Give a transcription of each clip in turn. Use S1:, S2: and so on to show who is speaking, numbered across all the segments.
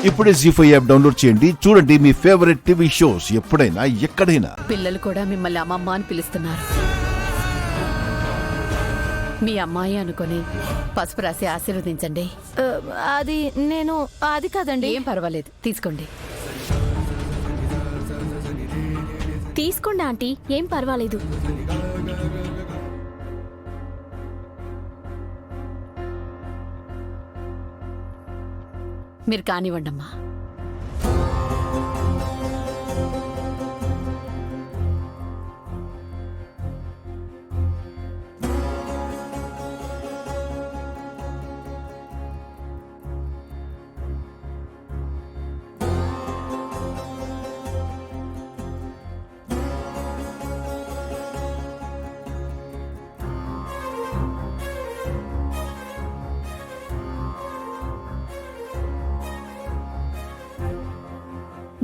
S1: ఇప్పుడే జీ5 app download చేయండి. చూడండి మీ ఫేవరెట్ టీవీ షోస్ ఎప్పుడైనా ఎక్కడైనా.
S2: పిల్లలు కూడా మిమ్మల్ని అమ్మమ్మ అని పిలుస్తున్నారు. మీ అమ్మాయి అనుకొని పసుపు రాసి ఆశీర్వదించండి.
S3: అది కాదండి.
S2: ఏం పర్వాలేదు, తీసుకోండి.
S3: తీసుకోండి ఆంటీ, ఏం పర్వాలేదు.
S2: మీరు కానివ్వండి అమ్మా.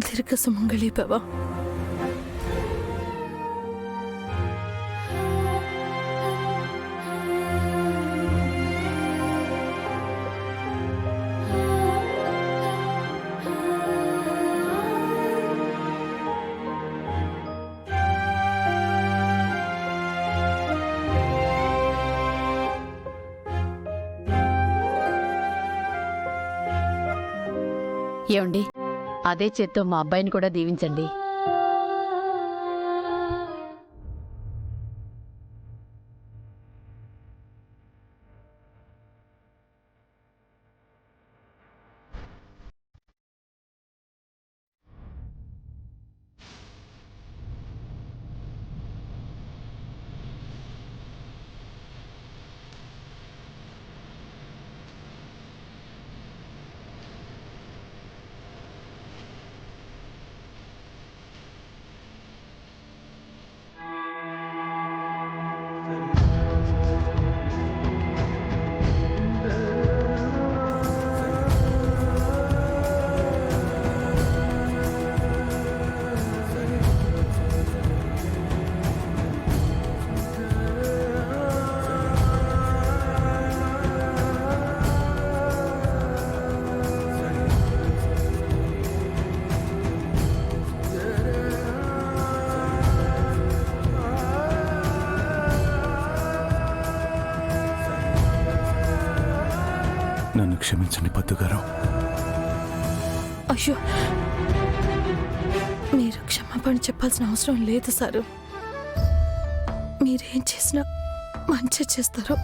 S3: దీర్ఘ సుమంగళి భవ.
S2: ఏమండి, అదే చేత్తో మా అబ్బాయిని కూడా దీవించండి.
S4: నన్ను క్షమించండి పద్దుగారు.
S3: అయ్యో, మీరు క్షమాపణ చెప్పాల్సిన అవసరం లేదు సారు. మీరేం చేసినా మంచి చేస్తారు.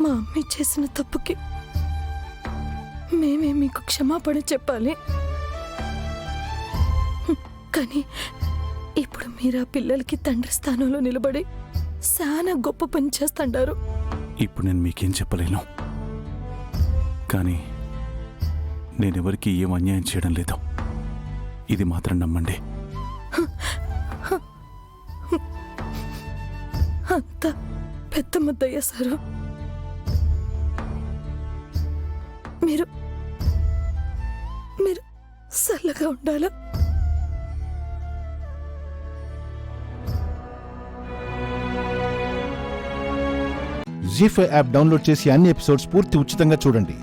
S3: మా అమ్మ చేసిన తప్పుకి మేమే మీకు క్షమాపణ చెప్పాలి. కానీ ఇప్పుడు మీరు ఆ పిల్లలకి తండ్రి స్థానంలో నిలబడి చాలా గొప్ప పని చేస్తుంటారు.
S4: ఇప్పుడు నేను మీకేం చెప్పలేను, కానీ నేనెవరికి ఏం అన్యాయం చేయడం లేదు. ఇది మాత్రం నమ్మండి.
S3: అంత పెద్ద ముద్దయ్య సారు, మీరు మీరు చల్లగా ఉండాలా.
S1: జీ5 యాప్ డౌన్లోడ్ చేసి అన్ని ఎపిసోడ్స్ పూర్తి ఉచితంగా చూడండి.